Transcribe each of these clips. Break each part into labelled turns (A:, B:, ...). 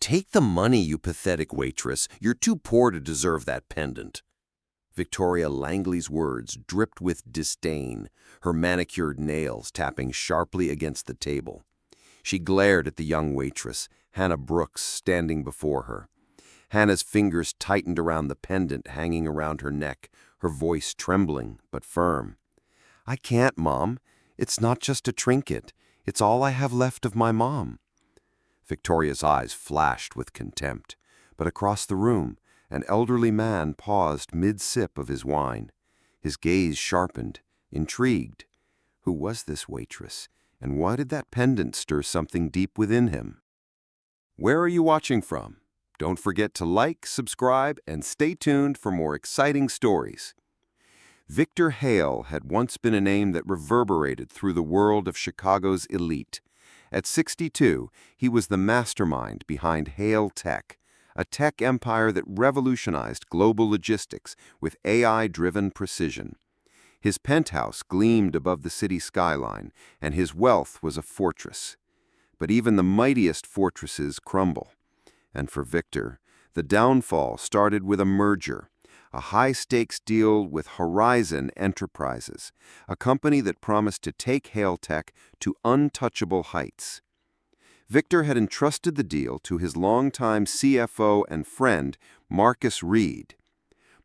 A: Take the money, you pathetic waitress. You're too poor to deserve that pendant. Victoria Langley's words dripped with disdain, her manicured nails tapping sharply against the table. She glared at the young waitress, Hannah Brooks, standing before her. Hannah's fingers tightened around the pendant hanging around her neck, her voice trembling but firm. "I can't, Mom. It's not just a trinket. It's all I have left of my mom." Victoria's eyes flashed with contempt, but across the room, an elderly man paused mid-sip of his wine. His gaze sharpened, intrigued. Who was this waitress, and why did that pendant stir something deep within him? Where are you watching from? Don't forget to like, subscribe, and stay tuned for more exciting stories. Victor Hale had once been a name that reverberated through the world of Chicago's elite. At 62, he was the mastermind behind Hale Tech, a tech empire that revolutionized global logistics with AI-driven precision. His penthouse gleamed above the city skyline, and his wealth was a fortress. But even the mightiest fortresses crumble. And for Victor, the downfall started with a merger, a high-stakes deal with Horizon Enterprises, a company that promised to take Hale Tech to untouchable heights. Victor had entrusted the deal to his longtime CFO and friend, Marcus Reed.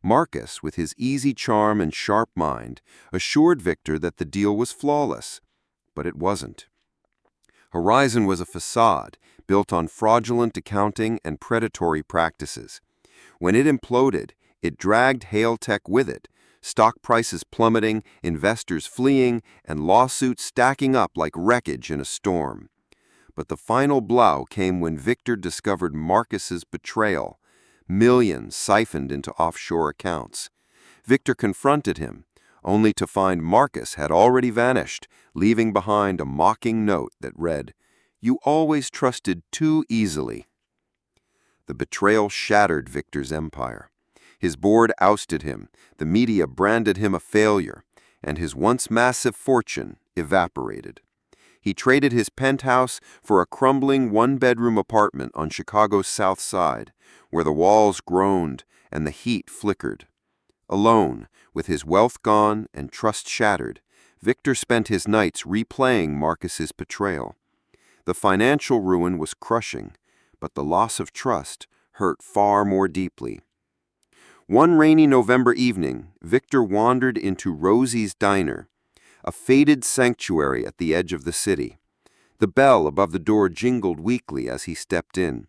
A: Marcus, with his easy charm and sharp mind, assured Victor that the deal was flawless. But it wasn't. Horizon was a facade built on fraudulent accounting and predatory practices. When it imploded, it dragged Hale Tech with it, stock prices plummeting, investors fleeing, and lawsuits stacking up like wreckage in a storm. But the final blow came when Victor discovered Marcus's betrayal, millions siphoned into offshore accounts. Victor confronted him, only to find Marcus had already vanished, leaving behind a mocking note that read, "You always trusted too easily." The betrayal shattered Victor's empire. His board ousted him, the media branded him a failure, and his once massive fortune evaporated. He traded his penthouse for a crumbling one-bedroom apartment on Chicago's South Side, where the walls groaned and the heat flickered. Alone, with his wealth gone and trust shattered, Victor spent his nights replaying Marcus's betrayal. The financial ruin was crushing, but the loss of trust hurt far more deeply. One rainy November evening, Victor wandered into Rosie's Diner, a faded sanctuary at the edge of the city. The bell above the door jingled weakly as he stepped in,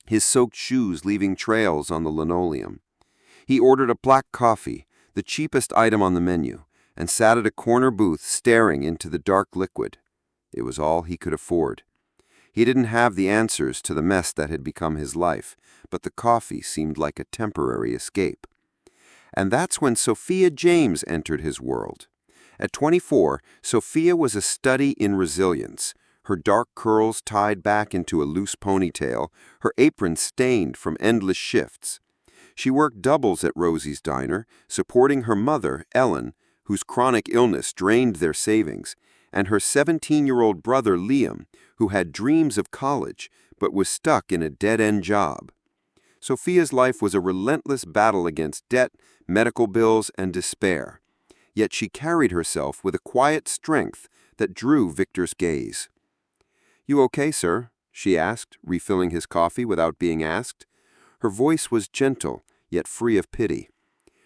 A: his soaked shoes leaving trails on the linoleum. He ordered a black coffee, the cheapest item on the menu, and sat at a corner booth staring into the dark liquid. It was all he could afford. He didn't have the answers to the mess that had become his life, but the coffee seemed like a temporary escape. And that's when Sophia James entered his world. At 24, Sophia was a study in resilience, her dark curls tied back into a loose ponytail, her apron stained from endless shifts. She worked doubles at Rosie's Diner, supporting her mother, Ellen, whose chronic illness drained their savings, and her 17-year-old brother, Liam, who had dreams of college but was stuck in a dead-end job. Sophia's life was a relentless battle against debt, medical bills, and despair. Yet she carried herself with a quiet strength that drew Victor's gaze. "You okay, sir?" she asked, refilling his coffee without being asked. Her voice was gentle, yet free of pity.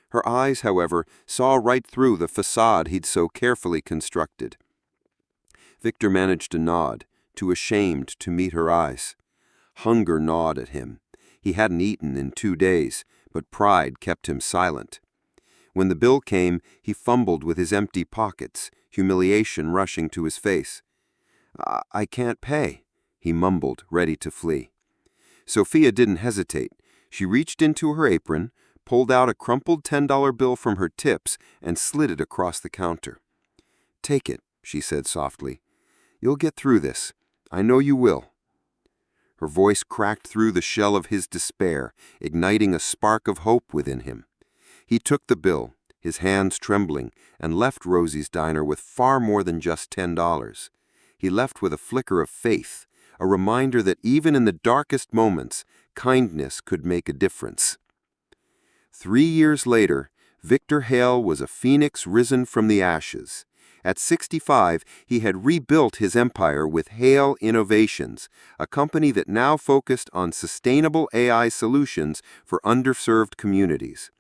A: Her eyes, however, saw right through the facade he'd so carefully constructed. Victor managed to nod, too ashamed to meet her eyes. Hunger gnawed at him. He hadn't eaten in 2 days, but pride kept him silent. When the bill came, he fumbled with his empty pockets, humiliation rushing to his face. I can't pay," he mumbled, ready to flee. Sophia didn't hesitate. She reached into her apron, pulled out a crumpled $10 bill from her tips, and slid it across the counter. "Take it," she said softly. "You'll get through this. I know you will." Her voice cracked through the shell of his despair, igniting a spark of hope within him. He took the bill, his hands trembling, and left Rosie's Diner with far more than just $10. He left with a flicker of faith, a reminder that even in the darkest moments, kindness could make a difference. 3 years later, Victor Hale was a phoenix risen from the ashes. At 65, he had rebuilt his empire with Hale Innovations, a company that now focused on sustainable AI solutions for underserved communities.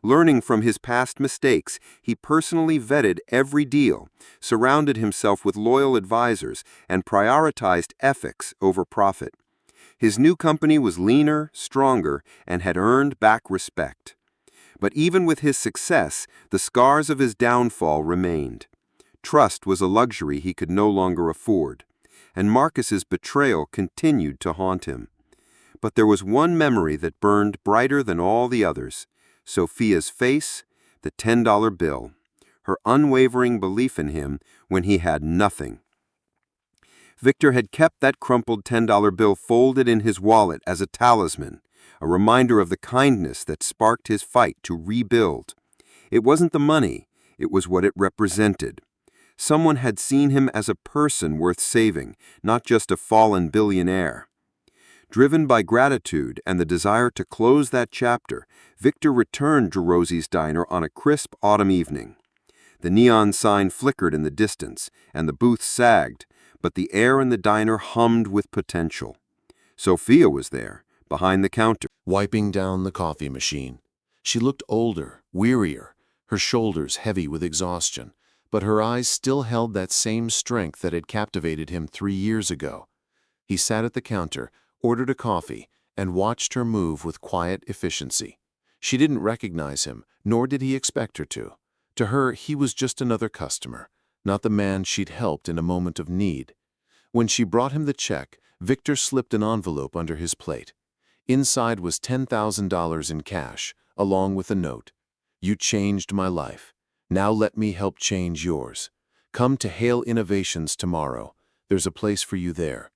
A: Learning from his past mistakes, he personally vetted every deal, surrounded himself with loyal advisors, and prioritized ethics over profit. His new company was leaner, stronger, and had earned back respect. But even with his success, the scars of his downfall remained. Trust was a luxury he could no longer afford, and Marcus's betrayal continued to haunt him. But there was one memory that burned brighter than all the others: Sophia's face, the $10 bill, her unwavering belief in him when he had nothing. Victor had kept that crumpled $10 bill folded in his wallet as a talisman, a reminder of the kindness that sparked his fight to rebuild. It wasn't the money, it was what it represented. Someone had seen him as a person worth saving, not just a fallen billionaire. Driven by gratitude and the desire to close that chapter, Victor returned to Rosie's Diner on a crisp autumn evening. The neon sign flickered in the distance, and the booth sagged, but the air in the diner hummed with potential. Sophia was there, behind the counter,
B: wiping down the coffee machine. She looked older, wearier, her shoulders heavy with exhaustion, but her eyes still held that same strength that had captivated him 3 years ago. He sat at the counter, ordered a coffee, and watched her move with quiet efficiency. She didn't recognize him, nor did he expect her to. To her, he was just another customer, not the man she'd helped in a moment of need. When she brought him the check, Victor slipped an envelope under his plate. Inside was $10,000 in cash, along with a note. "You changed my life. Now let me help change yours. Come to Hale Innovations tomorrow. There's a place for you there."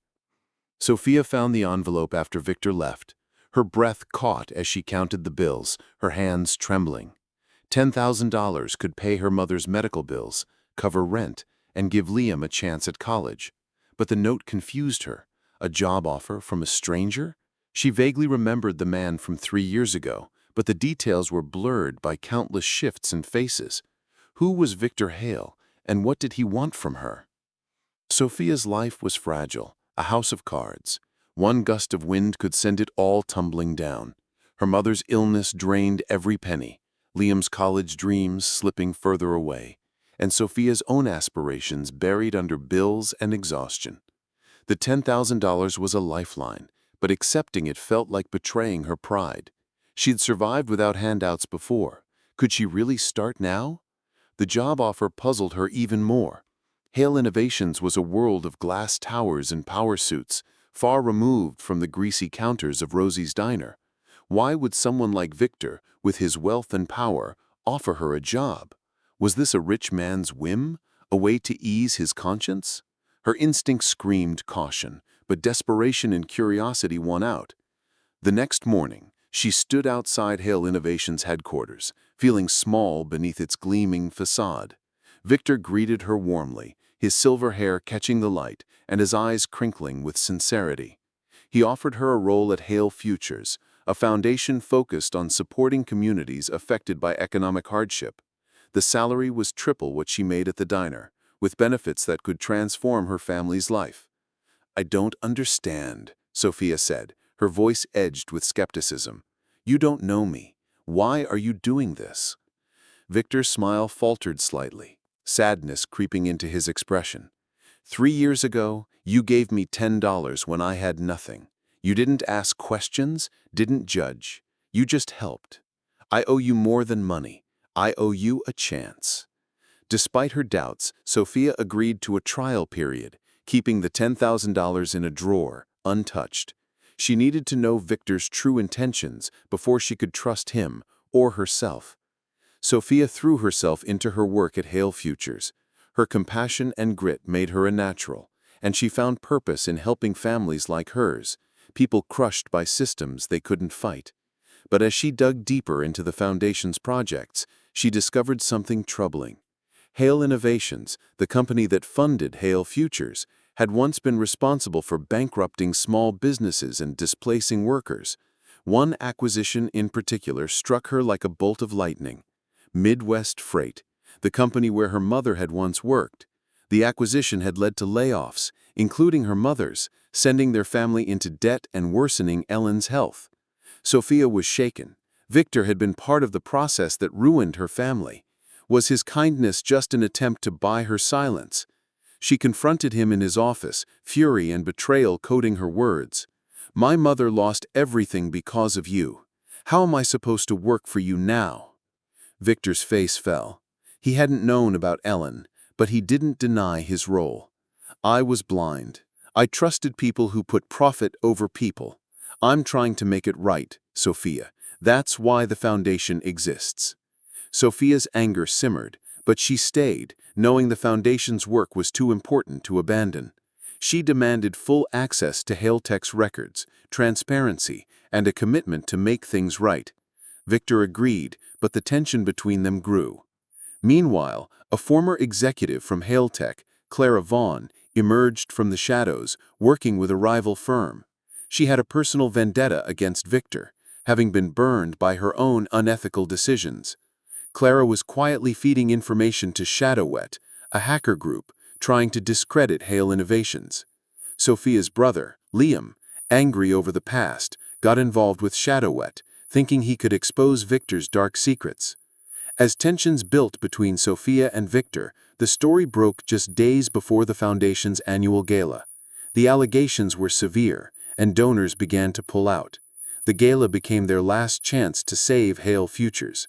B: Sophia found the envelope after Victor left. Her breath caught as she counted the bills, her hands trembling. $10,000 could pay her mother's medical bills, cover rent, and give Liam a chance at college. But the note confused her. A job offer from a stranger? She vaguely remembered the man from 3 years ago, but the details were blurred by countless shifts and faces. Who was Victor Hale, and what did he want from her? Sophia's life was fragile, a house of cards. One gust of wind could send it all tumbling down. Her mother's illness drained every penny, Liam's college dreams slipping further away, and Sophia's own aspirations buried under bills and exhaustion. The $10,000 was a lifeline, but accepting it felt like betraying her pride. She'd survived without handouts before. Could she really start now? The job offer puzzled her even more. Hale Innovations was a world of glass towers and power suits, far removed from the greasy counters of Rosie's Diner. Why would someone like Victor, with his wealth and power, offer her a job? Was this a rich man's whim, a way to ease his conscience? Her instincts screamed caution, but desperation and curiosity won out. The next morning, she stood outside Hale Innovations headquarters, feeling small beneath its gleaming facade. Victor greeted her warmly, his silver hair catching the light and his eyes crinkling with sincerity. He offered her a role at Hale Futures, a foundation focused on supporting communities affected by economic hardship. The salary was triple what she made at the diner, with benefits that could transform her family's life. "I don't understand," Sophia said, her voice edged with skepticism. "You don't know me. Why are you doing this?" Victor's smile faltered slightly, sadness creeping into his expression. "3 years ago, you gave me $10 when I had nothing. You didn't ask questions, didn't judge. You just helped. I owe you more than money. I owe you a chance." Despite her doubts, Sophia agreed to a trial period, keeping the $10,000 in a drawer, untouched. She needed to know Victor's true intentions before she could trust him or herself. Sophia threw herself into her work at Hale Futures. Her compassion and grit made her a natural, and she found purpose in helping families like hers, people crushed by systems they couldn't fight. But as she dug deeper into the Foundation's projects, she discovered something troubling. Hale Innovations, the company that funded Hale Futures, had once been responsible for bankrupting small businesses and displacing workers. One acquisition in particular struck her like a bolt of lightning. Midwest Freight, the company where her mother had once worked. The acquisition had led to layoffs, including her mother's, sending their family into debt and worsening Ellen's health. Sophia was shaken. Victor had been part of the process that ruined her family. Was his kindness just an attempt to buy her silence? She confronted him in his office, fury and betrayal coating her words. "My mother lost everything because of you. How am I supposed to work for you now?" Victor's face fell. He hadn't known about Ellen, but he didn't deny his role. "I was blind. I trusted people who put profit over people. I'm trying to make it right, Sophia. That's why the foundation exists." Sophia's anger simmered, but she stayed, knowing the foundation's work was too important to abandon. She demanded full access to Hailtech's records, transparency, and a commitment to make things right. Victor agreed, but the tension between them grew. Meanwhile, a former executive from Hailtech, Clara Vaughn, emerged from the shadows, working with a rival firm. She had a personal vendetta against Victor, having been burned by her own unethical decisions. Clara was quietly feeding information to Shadowwet, a hacker group, trying to discredit Hale Innovations. Sophia's brother, Liam, angry over the past, got involved with Shadowwet, thinking he could expose Victor's dark secrets. As tensions built between Sophia and Victor, the story broke just days before the Foundation's annual gala. The allegations were severe, and donors began to pull out. The gala became their last chance to save Hale Futures.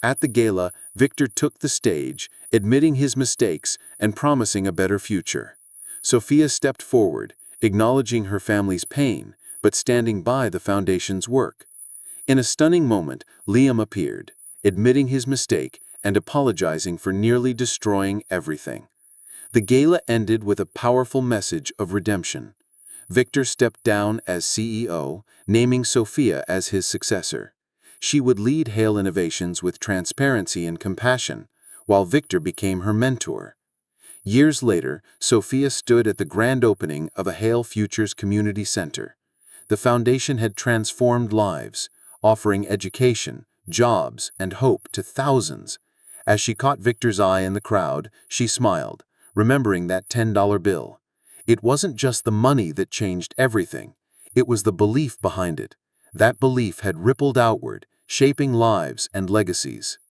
B: At the gala, Victor took the stage, admitting his mistakes and promising a better future. Sophia stepped forward, acknowledging her family's pain, but standing by the Foundation's work. In a stunning moment, Liam appeared, admitting his mistake and apologizing for nearly destroying everything. The gala ended with a powerful message of redemption. Victor stepped down as CEO, naming Sophia as his successor. She would lead Hale Innovations with transparency and compassion, while Victor became her mentor. Years later, Sophia stood at the grand opening of a Hale Futures Community Center. The foundation had transformed lives, offering education, jobs, and hope to thousands. As she caught Victor's eye in the crowd, she smiled, remembering that $10 bill. It wasn't just the money that changed everything. It was the belief behind it. That belief had rippled outward, shaping lives and legacies.